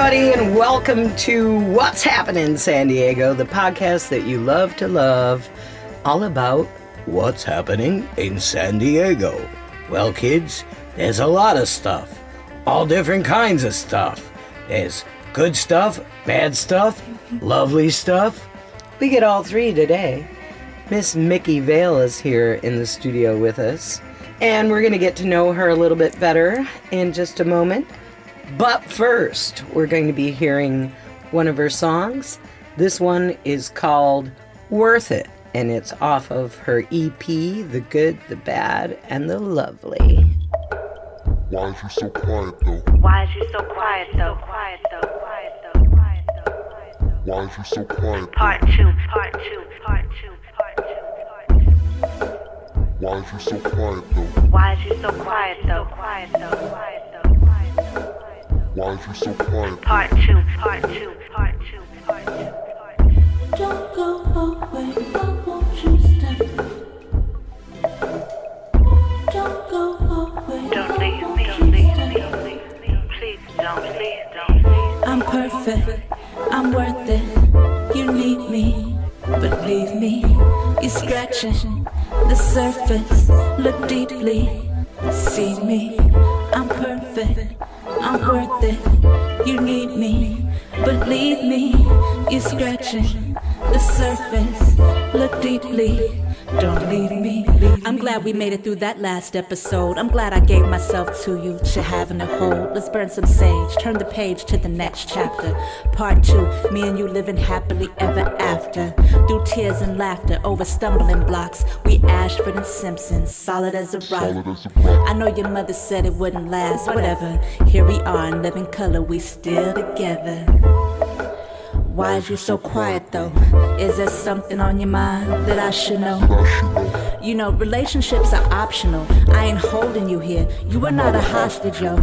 everybody, and welcome to What's Happening San Diego, the podcast that you love to love, all about what's happening in San Diego. Well, kids, there's a lot of stuff, all different kinds of stuff. There's good stuff, bad stuff, lovely stuff. We get all three today. Miss Miki Vale is here in the studio with us, and we're going to get to know her a little bit better in just a moment. But first, we're going to be hearing one of her songs. This one is called Worth It, and it's off of her EP, The Good, the Bad, and the Lovely. Why is you so quiet though? Why is you so quiet though? Quiet though, quiet though, quiet though, quiet though. Why is you so quiet though? Part two, part two, part two, part two, part two. Why is you so quiet though? Why is you so quiet though? Quiet though, quiet though, quiet though, quiet though. Why is you so quiet though? Part two, part two, part two, part two, part two. Don't go away, why won't you stay? Don't go away, Don't why leave won't me, you don't leave me, stay? don't leave me. Please don't, please don't, please. I'm perfect, I'm worth it. You need me, but leave me. You're scratching the surface, look deeply, see me. I'm perfect, I'm worth it. You need me, but leave me. You're scratching the surface, look deeply. Don't leave me. I'm glad we made it through that last episode. I'm glad I gave myself to you to have in a hold. Let's burn some sage, turn the page to the next chapter. Part two, me and you living happily ever after. Through tears and laughter, over stumbling blocks. We Ashford and Simpson, solid as a rock. I know your mother said it wouldn't last, whatever. Here we are in living color, we still together. Why is you so quiet though? Is there something on your mind that I should know? You know, relationships are optional. I ain't holding you here. You are not a hostage, yo.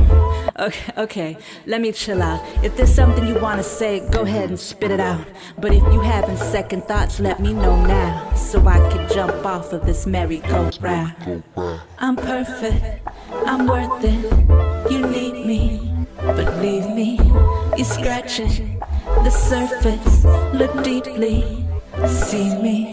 Okay, let me chill out. If there's something you wanna say, go ahead and spit it out. But if you having second thoughts, let me know now, so I can jump off of this merry-go-round. I'm perfect, I'm worth it. You need me, but leave me. You're scratching the surface, look deeply, see me.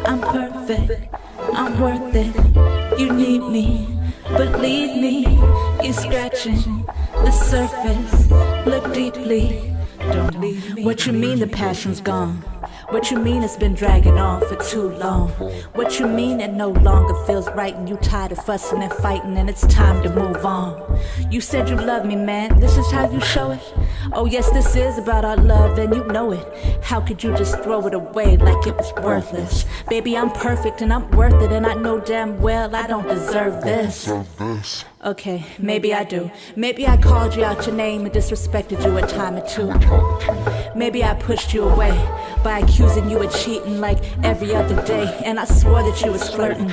I'm perfect, I'm worth it. You need me, but leave me. You're scratching the surface, look deeply, don't leave me. What you mean the passion's gone? What you mean it's been dragging on for too long? What you mean it no longer feels right and you tired of fussing and fighting and it's time to move on? You said you love me, man, this is how you show it? Oh yes, this is about our love and you know it. How could you just throw it away like it was worthless? Baby, I'm perfect and I'm worth it, and I know damn well I don't deserve this. Okay, maybe I do. Maybe I called you out your name and disrespected you a time or two. Maybe I pushed you away by accusing you of cheating like every other day, and I swore that you was flirting.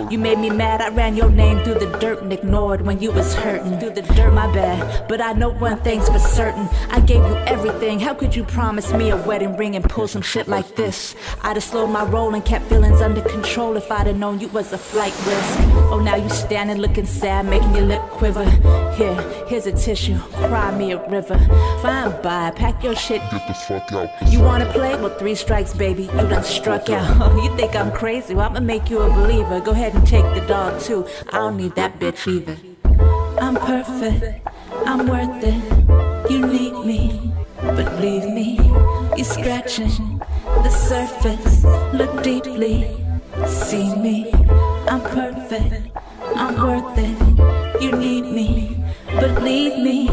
You made me mad, I ran your name through the dirt and ignored when you was hurting. Through the dirt, my bad, but I know one thing's for certain. I gave you everything, how could you promise me a wedding ring and pull some shit like this? I'd have slowed my roll and kept feelings under control if I'd have known you was a flight risk. Oh, now you standing looking sad, making your lip quiver. Here's a tissue, cry me a river. Fine, bye, pack your shit. Get the fuck out. You wanna play? Well, 3 strikes, baby, you done struck out. You think I'm crazy? Well, I'ma make you a believer. Go ahead and take the dog too, I don't need that bitch either. I'm perfect, I'm worth it. You need me, but leave me. You're scratching the surface, look deeply, see me. I'm perfect, I'm worth it. You need me, but leave me.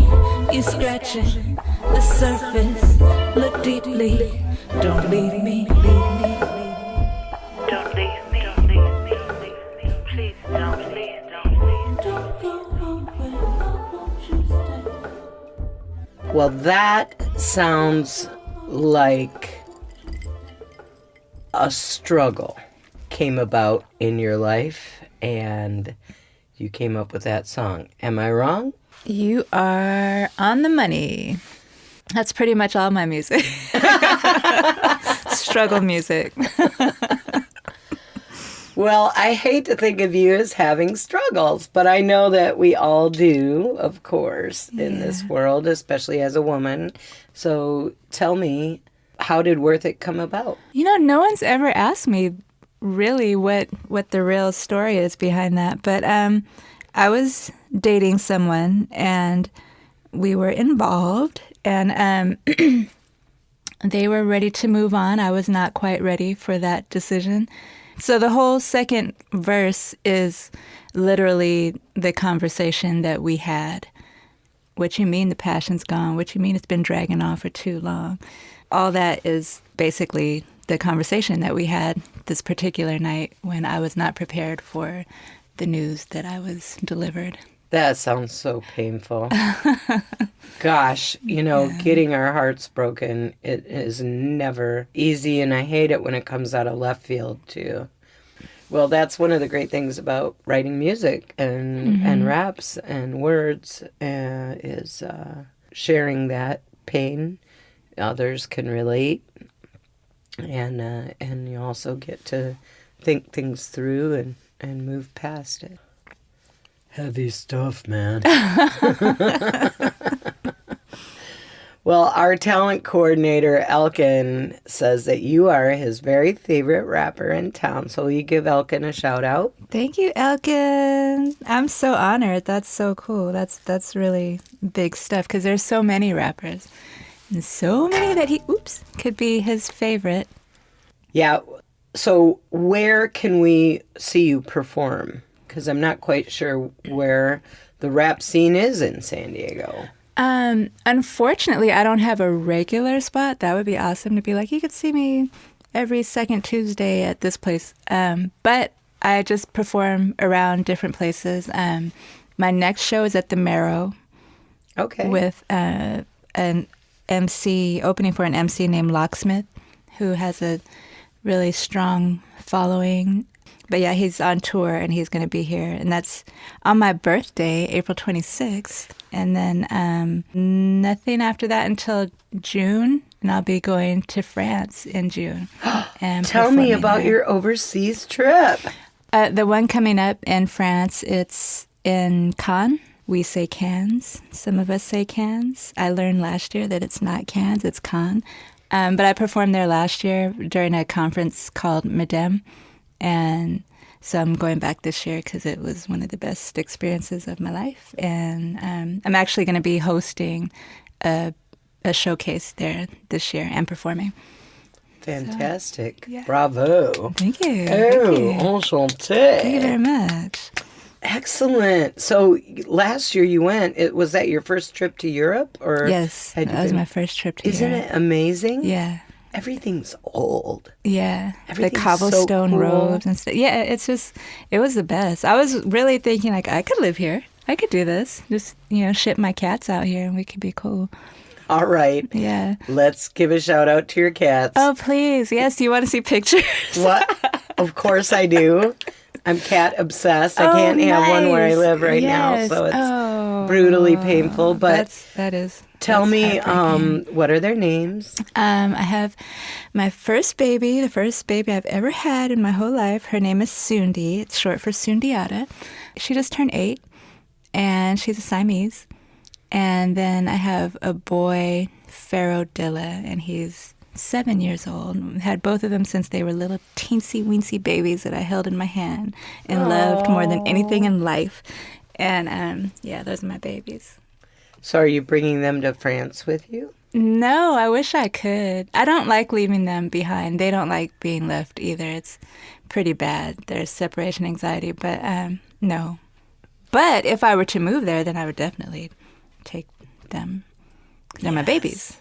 You're scratching the surface, look deeply, don't leave me, leave me. Don't leave me, don't leave me, don't leave me. Please don't, please don't, please don't. Don't go away, why won't you stay? Well, that sounds like a struggle came about in your life and you came up with that song. Am I wrong? You are on the money. That's pretty much all my music. Struggle music. Well, I hate to think of you as having struggles, but I know that we all do, of course, in this world, especially as a woman. So tell me, how did Worth It come about? No one's ever asked me really what the real story is behind that. But I was dating someone and we were involved and they were ready to move on. I was not quite ready for that decision. So the whole second verse is literally the conversation that we had. What you mean the passion's gone? What you mean it's been dragging on for too long? All that is basically the conversation that we had this particular night when I was not prepared for the news that I was delivered. That sounds so painful. Gosh, getting our hearts broken, it is never easy, and I hate it when it comes out of left field, too. Well, that's one of the great things about writing music and raps and words is sharing that pain. Others can relate, and you also get to think things through and move past it. Heavy stuff, man. Well, our talent coordinator, Elkin, says that you are his very favorite rapper in town. So will you give Elkin a shout out? Thank you, Elkin. I'm so honored. That's so cool. That's really big stuff because there's so many rappers and so many that he could be his favorite. Yeah. So where can we see you perform? Because I'm not quite sure where the rap scene is in San Diego. Unfortunately, I don't have a regular spot. That would be awesome to be like, you could see me every second Tuesday at this place. But I just perform around different places. My next show is at the Marrow. Okay. With an MC, opening for an MC named Locksmith, who has a really strong following. But yeah, he's on tour and he's going to be here. And that's on my birthday, April 26th. And then nothing after that until June. And I'll be going to France in June. And Tell me about there. your overseas trip. The one coming up in France, it's in Cannes. We say Cannes. Some of us say Cannes. I learned last year that it's not Cannes, it's Cannes. But I performed there last year during a conference called Medem. And so I'm going back this year because it was one of the best experiences of my life. And I'm actually going to be hosting a showcase there this year and performing. Fantastic. So, yeah. Bravo. Thank you. Oh, enchanté. Thank you very much. Excellent. So last year you went, was that your first trip to Europe? Or Yes, that was my first trip to Isn't Europe. it amazing? Yeah. Everything's old. Yeah, Everything's the cobblestone so cool. roads and stuff. Yeah, it was the best. I was really thinking like I could live here. I could do this. Just ship my cats out here and we could be cool. All right. Yeah. Let's give a shout out to your cats. Oh please, yes. Do you want to see pictures? What? Of course I do. I'm cat obsessed. I can't have one where I live right now, so it's brutally painful. But that is. Tell me, what are their names? I have my first baby, the first baby I've ever had in my whole life. Her name is Sundi. It's short for Sundiata. She just turned 8, and she's a Siamese. And then I have a boy, Pharaoh Dilla, and he's 7 years old. Had both of them since they were little teensy-weensy babies that I held in my hand and loved more than anything in life. And, those are my babies. So are you bringing them to France with you? No, I wish I could. I don't like leaving them behind. They don't like being left either. It's pretty bad. There's separation anxiety, but no. But if I were to move there, then I would definitely take them. They're my babies.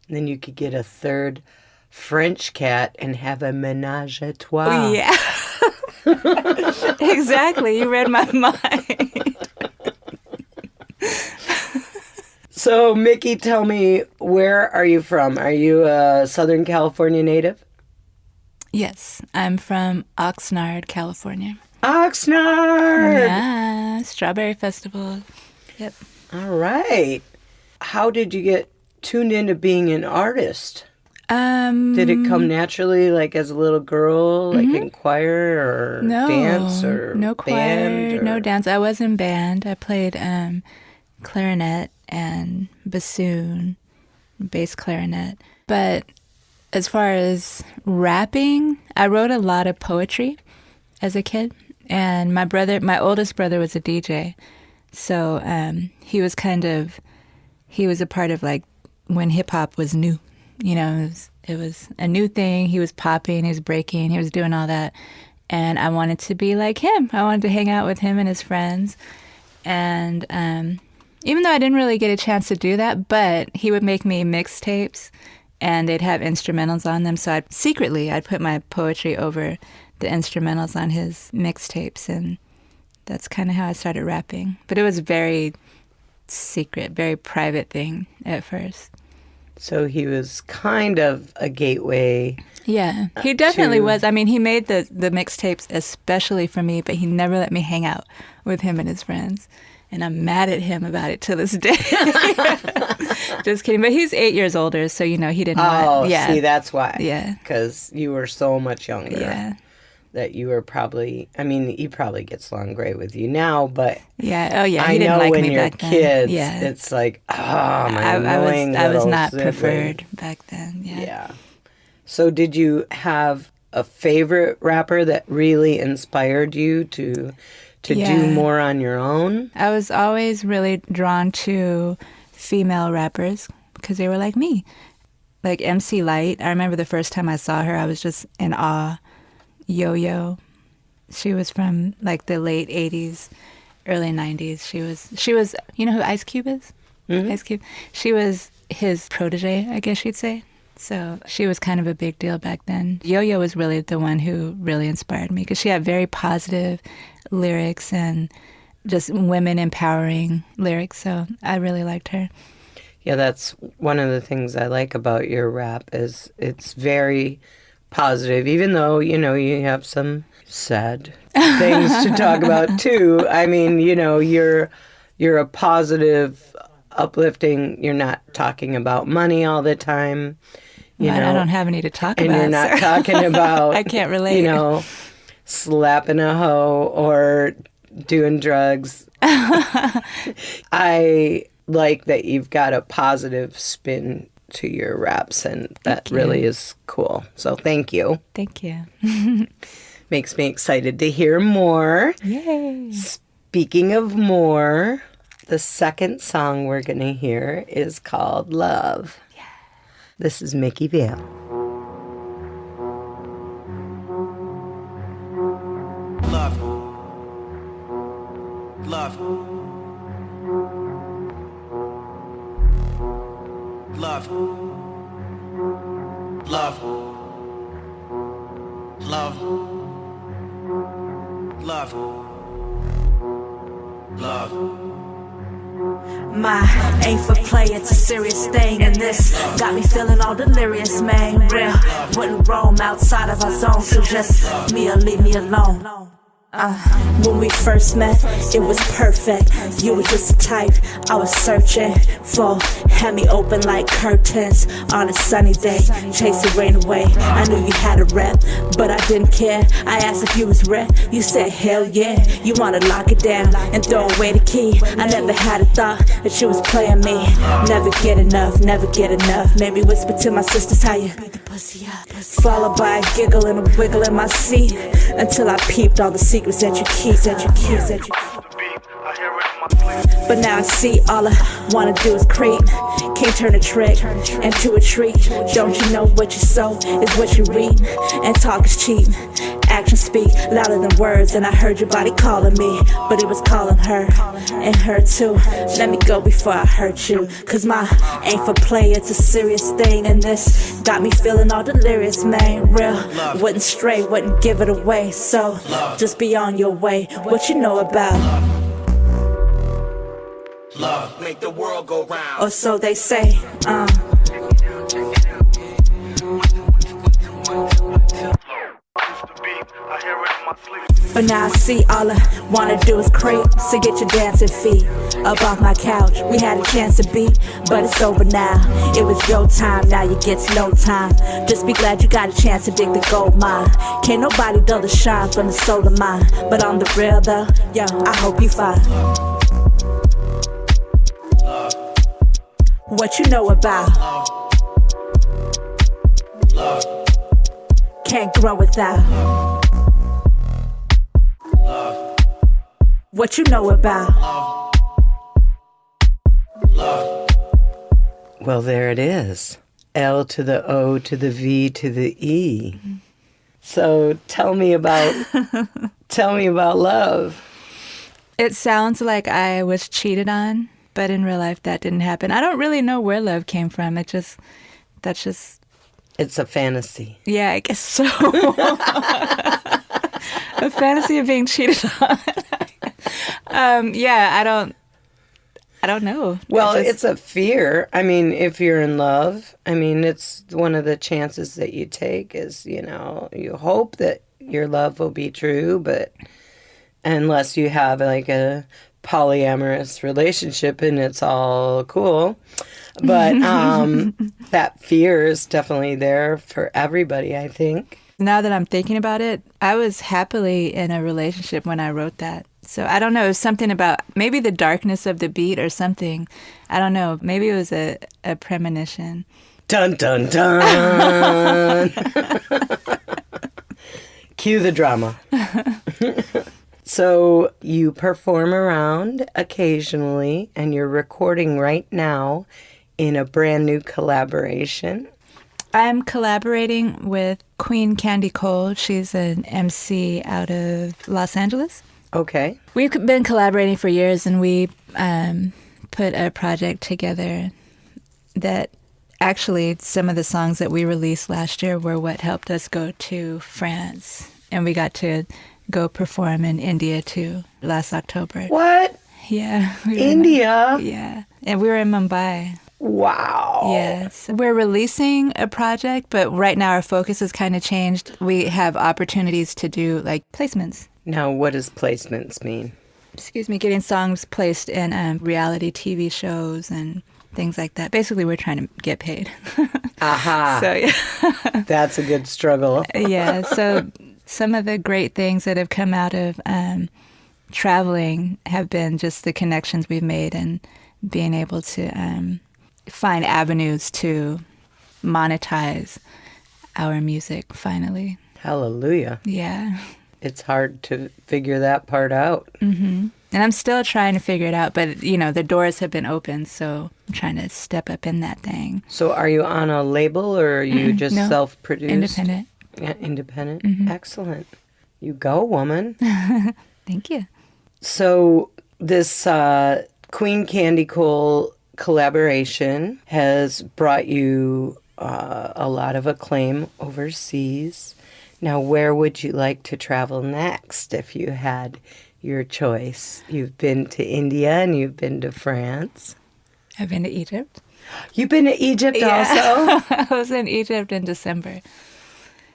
And then you could get a third French cat and have a ménage à trois. Oh, yeah. Exactly. You read my mind. So, Miki, tell me, where are you from? Are you a Southern California native? Yes, I'm from Oxnard, California. Oxnard! Yeah, Strawberry Festival. Yep. All right. How did you get tuned into being an artist? Did it come naturally, like as a little girl, like in choir or No, dance or no choir, band? no dance. I was in band. I played clarinet and bassoon, bass clarinet. But as far as rapping, I wrote a lot of poetry as a kid. And my oldest brother was a DJ. So he was a part of like when hip hop was new. You know, it was a new thing. He was popping, he was breaking, he was doing all that. And I wanted to be like him. I wanted to hang out with him and his friends. And even though I didn't really get a chance to do that, but he would make me mixtapes and they'd have instrumentals on them. So I'd put my poetry over the instrumentals on his mixtapes. And that's kind of how I started rapping. But it was very secret, very private thing at first. So he was kind of a gateway. Yeah, he definitely was. I mean, he made the mixtapes especially for me, but he never let me hang out with him and his friends. And I'm mad at him about it to this day. Just kidding. But he's 8 years older, so, you know, he didn't want... Yeah. See, that's why. Yeah. Because you were so much younger. Yeah. That you were probably... I mean, he probably gets along great with you now, but... Yeah. Oh, yeah. He didn't like me back then. I know when you're kids, yeah. It's like, my annoying I was little not sibling. preferred back then. Yeah. Yeah. So did you have a favorite rapper that really inspired you to do more on your own? I was always really drawn to female rappers because they were like me. Like MC Light. I remember the first time I saw her, I was just in awe. Yo-Yo. She was from like the late 80s, early 90s. She was, you know who Ice Cube is? Mm-hmm. Ice Cube. She was his protege, I guess you'd say. So she was kind of a big deal back then. Yo-Yo was really the one who really inspired me because she had very positive lyrics and just women empowering lyrics. So I really liked her. Yeah, that's one of the things I like about your rap is it's very positive, even though, you know, you have some sad things to talk about too. I mean, you know, you're a positive, uplifting, you're not talking about money all the time. You know, I don't have any to talk and about. And you're not talking about, I can't relate. You know, slapping a hoe or doing drugs. I like that you've got a positive spin to your raps, and that really is cool. So thank you. Thank you. Makes me excited to hear more. Yay. Speaking of more, the second song we're going to hear is called Love. Yeah. This is Miki Vale. Love. Love. Love. Love. Love. Love. Love. My ain't for play, it's a serious thing. And this got me feeling all delirious, man. Real, wouldn't roam outside of our zone. So just me or leave me alone. When we first met, it was perfect. You were just the type I was searching for. Had me open like curtains on a sunny day, chasing rain away. I knew you had a rep, but I didn't care. I asked if you was rep, you said hell yeah. You wanna lock it down and throw away the key. I never had a thought that you was playing me. Never get enough, never get enough. Maybe whisper to my sisters how you beat the pussy up. Followed by a giggle and a wiggle in my seat, until I peeped all the secrets that you keep, But now I see all I wanna do is creep. Can't turn a trick into a treat. Don't you know what you sow is what you reap? And talk is cheap. Actions speak louder than words. And I heard your body calling me, but it was calling her, and her too. Let me go before I hurt you, cause my ain't for play, it's a serious thing. And this got me feeling all delirious, man. Real, wouldn't stray, wouldn't give it away. So just be on your way. What you know about love, make the world go round. Or so they say. I hear it in my sleep. But now I see all I wanna do is creep. So get your dancing feet up off my couch. We had a chance to be, but it's over now. It was your time, now you get no time. Just be glad you got a chance to dig the gold mine. Can't nobody dull the shine from the soul of mine. But on the real though, yo, I hope you find what you know about. Can't grow without what you know about. Well, there it is. L to the O to the V to the E. So tell me about love. It sounds like I was cheated on, but in real life that didn't happen. I don't really know where love came from. It's a fantasy. Yeah, I guess so. A fantasy of being cheated on. Yeah, I don't know. Well, it's a fear. I mean, if you're in love, I mean, it's one of the chances that you take is, you hope that your love will be true, but unless you have like a polyamorous relationship and it's all cool. But that fear is definitely there for everybody, I think. Now that I'm thinking about it, I was happily in a relationship when I wrote that. So I don't know, it was something about maybe the darkness of the beat or something. I don't know. Maybe it was a premonition. Dun, dun, dun. Cue the drama. So you perform around occasionally, and you're recording right now in a brand new collaboration. I'm collaborating with Queen Candy Cole. She's an MC out of Los Angeles. Okay. We've been collaborating for years, and we put a project together that actually some of the songs that we released last year were what helped us go to France. And we got to go perform in India too last October. What? Yeah. India? Yeah. And we were in Mumbai. Wow. Yes. We're releasing a project, but right now our focus has kind of changed. We have opportunities to do like placements. Now, what does placements mean? Getting songs placed in reality TV shows and things like that. Basically, we're trying to get paid. Aha. So, yeah. That's a good struggle. Yeah. So some of the great things that have come out of traveling have been just the connections we've made and being able to find avenues to monetize our music finally. Hallelujah. Yeah. It's hard to figure that part out. Mm-hmm. And I'm still trying to figure it out, but, the doors have been opened, so I'm trying to step up in that thing. So are you on a label or are you just no, self-produced? Independent. Yeah, independent. Mm-hmm. Excellent. You go, woman. Thank you. So this Queen Candy Cole collaboration has brought you a lot of acclaim overseas. Now, where would you like to travel next if you had your choice? You've been to India and you've been to France. I've been to Egypt. You've been to Egypt also? I was in Egypt in December.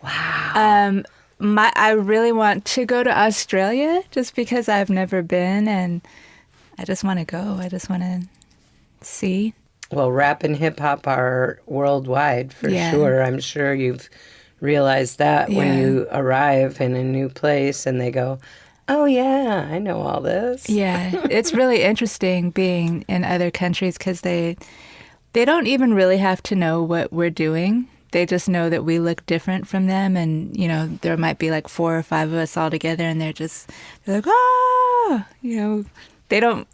Wow. I really want to go to Australia just because I've never been and I just want to go. I just want to see. Well, rap and hip hop are worldwide for sure. I'm sure you've realized that when you arrive in a new place and they go, oh yeah, I know all this. Yeah, it's really interesting being in other countries because they don't even really have to know what we're doing. They just know that we look different from them, and there might be like 4 or 5 of us all together, and they're like, ah, they don't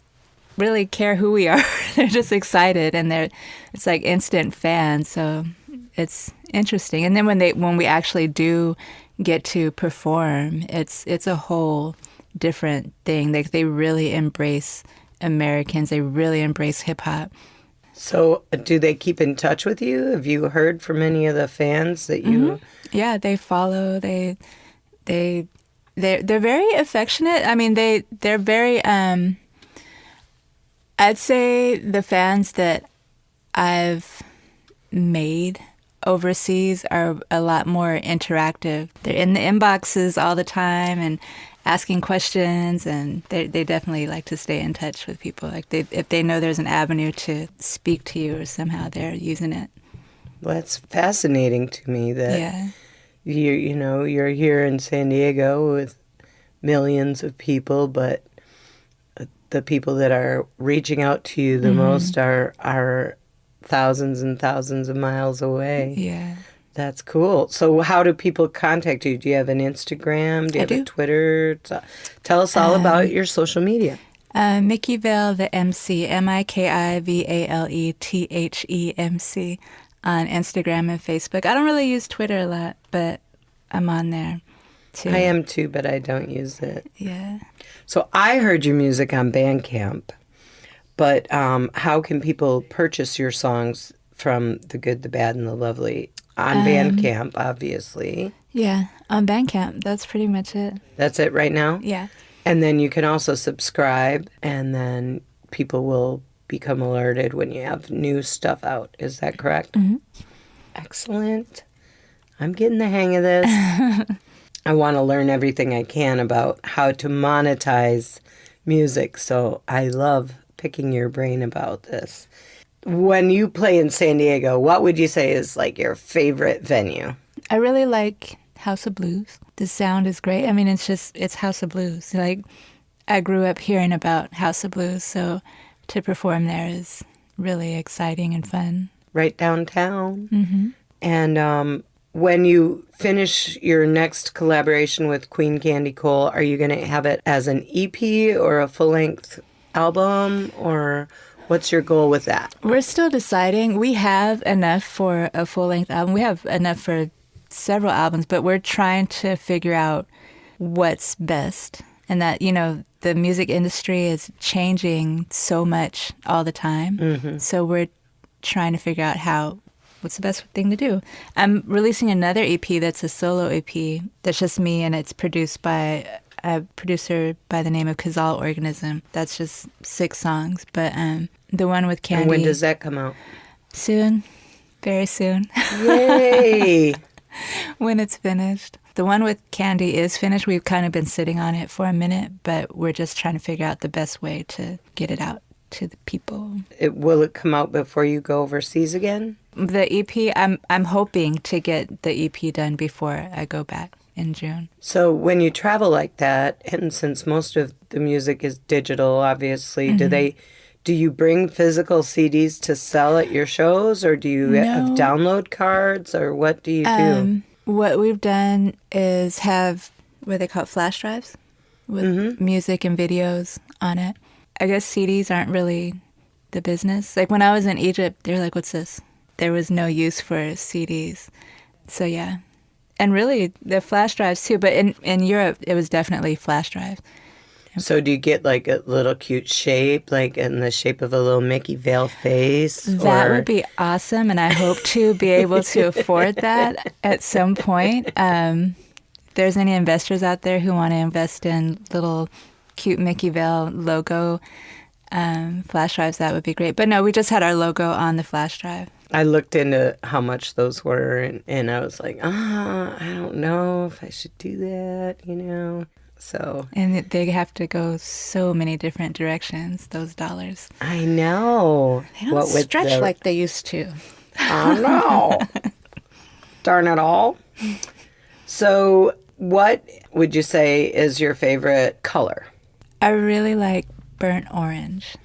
really care who we are. They're just excited, and it's like instant fans. So it's interesting. And then when we actually do get to perform, it's a whole different thing. They really embrace Americans. They really embrace hip hop. So do they keep in touch with you? Have you heard from any of the fans that you... Mm-hmm. Yeah, they follow. They're very affectionate. I mean, they're very... I'd say the fans that I've made overseas are a lot more interactive. They're in the inboxes all the time and asking questions, and they definitely like to stay in touch with people. Like if they know there's an avenue to speak to you, or somehow they're using it. Well, that's fascinating to me that Yeah. you're here in San Diego with millions of people, but the people that are reaching out to you the most are thousands and thousands of miles away. Yeah. That's cool. So how do people contact you? Do you have an Instagram? Do you have a Twitter? Tell us all about your social media. Miki Vale, the MC, MikiValetHemc on Instagram and Facebook. I don't really use Twitter a lot, but I'm on there too. I am too, but I don't use it. Yeah. So I heard your music on Bandcamp, but how can people purchase your songs from The Good, the Bad, and the Lovely? On Bandcamp, obviously. Yeah, on Bandcamp. That's pretty much it. That's it right now? Yeah. And then you can also subscribe, and then people will become alerted when you have new stuff out. Is that correct? Mm-hmm. Excellent. I'm getting the hang of this. I want to learn everything I can about how to monetize music, so I love picking your brain about this. When you play in San Diego, what would you say is like your favorite venue? I really like House of Blues. The sound is great. I mean, it's House of Blues. Like, I grew up hearing about House of Blues, so to perform there is really exciting and fun. Right downtown. Mm-hmm. And when you finish your next collaboration with Queen Candy Cole, are you going to have it as an EP or a full-length album, or what's your goal with that? We're still deciding. We have enough for a full-length album. We have enough for several albums, but we're trying to figure out what's best. And that, the music industry is changing so much all the time. Mm-hmm. So we're trying to figure out what's the best thing to do. I'm releasing another EP that's a solo EP that's just me, and it's produced by a producer by the name of Kazal Organism. That's just 6 songs. But the one with Candy... And when does that come out? Soon. Very soon. Yay! When it's finished. The one with Candy is finished. We've kind of been sitting on it for a minute, but we're just trying to figure out the best way to get it out to the people. Will it come out before you go overseas again? The EP, I'm hoping to get the EP done before I go back in June. So when you travel like that, and since most of the music is digital, obviously, do you bring physical CDs to sell at your shows, or do you have download cards, or what do you do? What we've done is have what they call flash drives with music and videos on it. I guess CDs aren't really the business. Like when I was in Egypt, they were like, "What's this?" There was no use for CDs. So yeah. And really, the flash drives too, but in Europe, it was definitely flash drives. So do you get like a little cute shape, like in the shape of a little Miki Vale face? That would be awesome, and I hope to be able to afford that at some point. If there's any investors out there who want to invest in little cute Miki Vale logo flash drives, that would be great. But no, we just had our logo on the flash drive. I looked into how much those were, and I was like, I don't know if I should do that, So. And they have to go so many different directions, those dollars. I know. They don't stretch like they used to. I know. Darn it all. So what would you say is your favorite color? I really like burnt orange.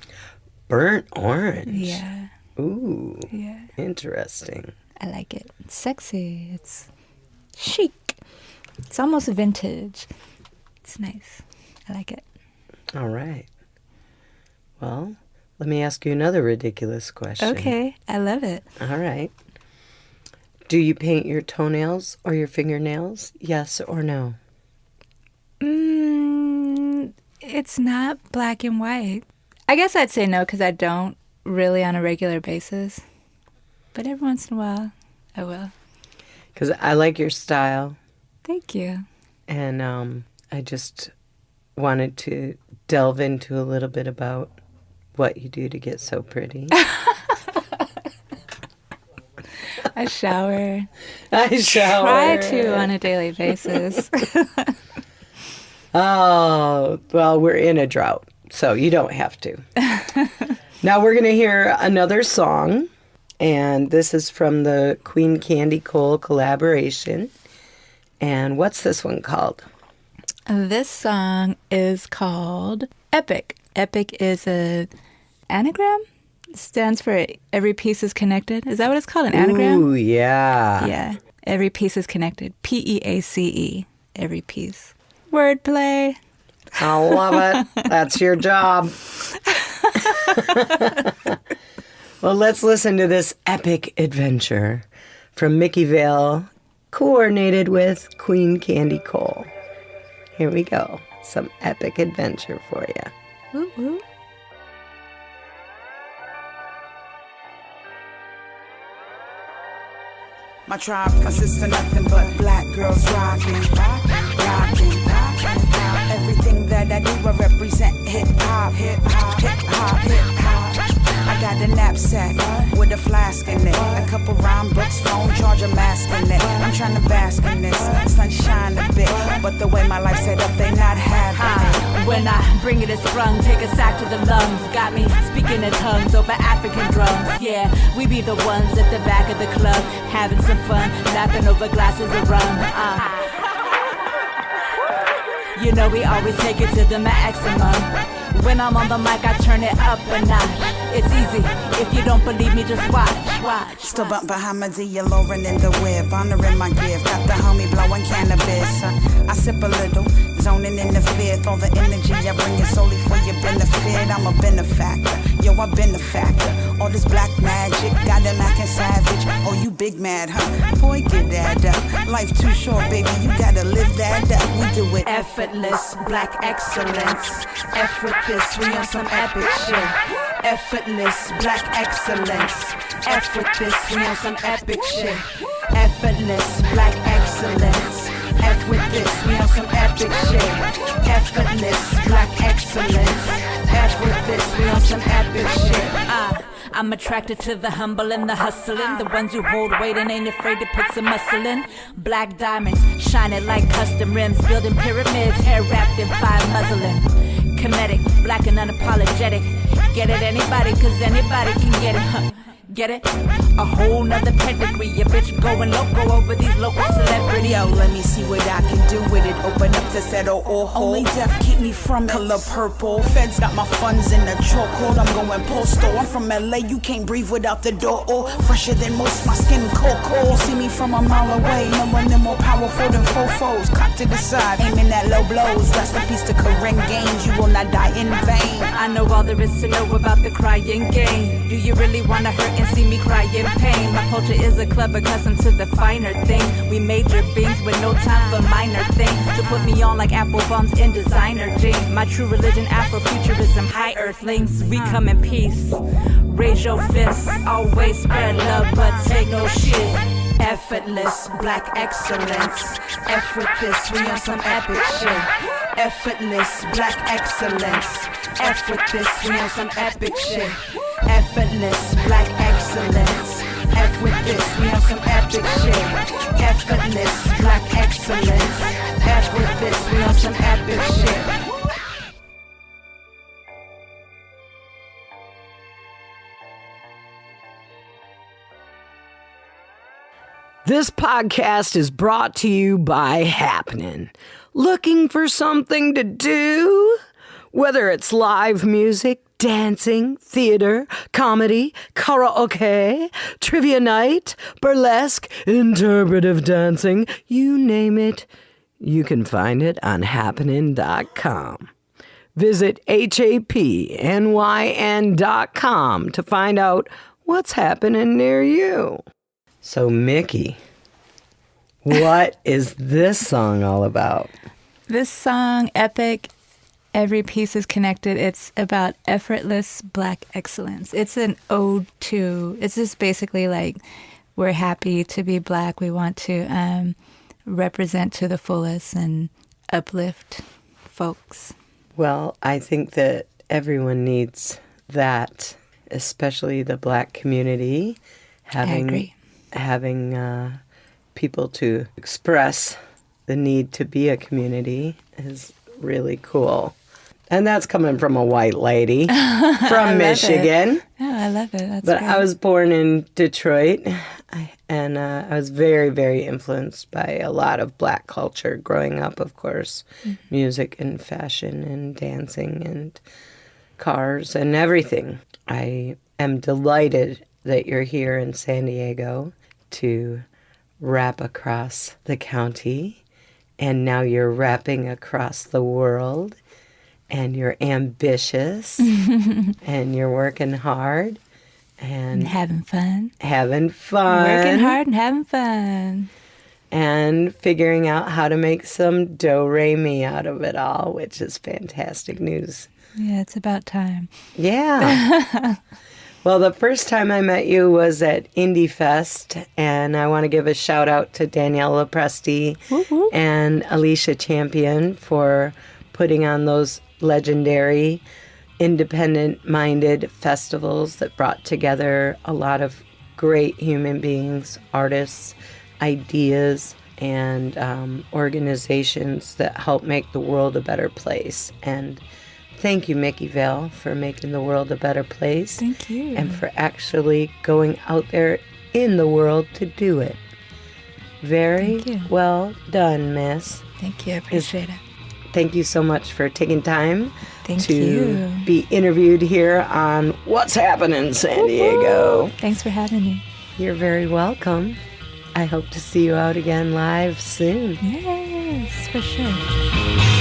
Burnt orange? Yeah. Ooh. Yeah. Interesting. I like it. It's sexy. It's chic. It's almost vintage. It's nice. I like it. All right. Well, let me ask you another ridiculous question. Okay. I love it. All right. Do you paint your toenails or your fingernails? Yes or no? It's not black and white. I guess I'd say no because I don't really on a regular basis. But every once in a while, I will. Because I like your style. Thank you. And I just wanted to delve into a little bit about what you do to get so pretty. I shower. I shower. Try to on a daily basis. Oh, well, we're in a drought, so you don't have to. Now we're going to hear another song, and this is from the Queen Candy Cole collaboration. And what's this one called? This song is called E.P.I.C. E.P.I.C is a anagram. It stands for every piece is connected. Is that what it's called? An anagram? Ooh, yeah. Yeah. Every piece is connected. P-E-A-C-E. Every piece. Wordplay. I love it. That's your job. Well, let's listen to this epic adventure from Miki Vale, coordinated with Queen Candy Cole. Here we go. Some epic adventure for you. Woo woo. My tribe consists of nothing but black girls rocking. Everything that I do, I represent hip-hop. I got a knapsack with a flask in it, a couple rhyme books, phone charger, mask in it. I'm trying to bask in this sunshine a bit, but the way my life's set up, they not having it. When I bring it, it's sprung, take a sack to the lungs. Got me speaking in tongues over African drums. Yeah, we be the ones at the back of the club, having some fun, laughing over glasses of rum. You know we always take it to the maximum. When I'm on the mic, I turn it up a notch. It's easy, if you don't believe me, just watch. Still bump Bahamadia, Lauren in the whip, honoring my gift. Got the homie blowing cannabis. I sip a little, zoning in the fifth. All the energy I bring is solely for your benefit. I'm a benefactor, yo, I've been a factor. All this black magic, got them acting savage. Oh, you big mad, huh? Boy, get that up. Life too short, baby, you gotta live that up. We do it Effortless, black excellence. Effortless, we on some epic shit. Effortless, black excellence. Effortless, we on some epic shit. Effortless, black excellence. Effortless, we on some epic shit. Effortless, black excellence. Effortless, we on some epic shit. I'm attracted to the humble and the hustling, the ones who hold weight and ain't afraid to put some muscle in. Black diamonds, shining like custom rims, building pyramids, hair wrapped in fine muslin. Comedic, black and unapologetic. Get it, anybody, cause anybody can get it, huh? Get it? A whole nother pedigree. A bitch going loco over these local celebrities. Yo, let me see what I can do with it. Open up to settle or hold. Only death keep me from it. Color purple. Feds got my funds in the chokehold. I'm going postal. I'm from LA. You can't breathe without the door. Oh, fresher than most. My skin cold. See me from a mile away. No one more powerful than fofos. Cock to the side, aiming at low blows. Rest in peace to Karen Gaines. You will not die in vain. I know all there is to know about the crying game. Do you really wanna hurt and see me cry in pain? My culture is a club accustomed to the finer thing. We major beings with no time for minor things. To put me on like apple bombs in designer jeans. My true religion, Afrofuturism, high earthlings. We come in peace. Raise your fists. Always spread love, but take no shit. Effortless, black excellence. Effortless, we on some epic shit. Effortless, black excellence. Effortless, we on some epic shit. Effortless, black excellence. Effortless, we on some epic shit. Effortless, black excellence. Effortless, we on some epic shit. This podcast is brought to you by Hapnyn. Looking for something to do? Whether it's live music, dancing, theater, comedy, karaoke, trivia night, burlesque, interpretive dancing, you name it, you can find it on hapnyn.com. Visit hapnyn.com to find out what's happening near you. So, Miki, what is this song all about? This song, Epic, Every Piece is Connected. It's about effortless black excellence. It's an ode to, it's just basically like, we're happy to be black. We want to represent to the fullest and uplift folks. Well, I think that everyone needs that, especially the black community. I agree. having people to express the need to be a community is really cool. And that's coming from a white lady from Michigan. Oh, I love it. That's But great. I was born in Detroit, and I was very, very influenced by a lot of Black culture growing up, of course. Music and fashion and dancing and cars and everything. I am delighted that you're here in San Diego to rap across the county, and now you're rapping across the world. And you're ambitious, and you're working hard, and having fun. Having fun. Working hard and having fun. And figuring out how to make some do-re-mi out of it all, which is fantastic news. Yeah, it's about time. Yeah. Well, the first time I met you was at Indie Fest, and I want to give a shout out to Danielle Lepresti and Alicia Champion for putting on those legendary, independent-minded festivals that brought together a lot of great human beings, artists, ideas, and organizations that help make the world a better place. And thank you, Miki Vale, for making the world a better place. Thank you. And for actually going out there in the world to do it. Very well done, miss. Thank you. I appreciate it. Thank you so much for taking time Thank to you. be interviewed here on What's Happening in San Diego. Thanks for having me. You're very welcome. I hope to see you out again live soon. Yes, for sure.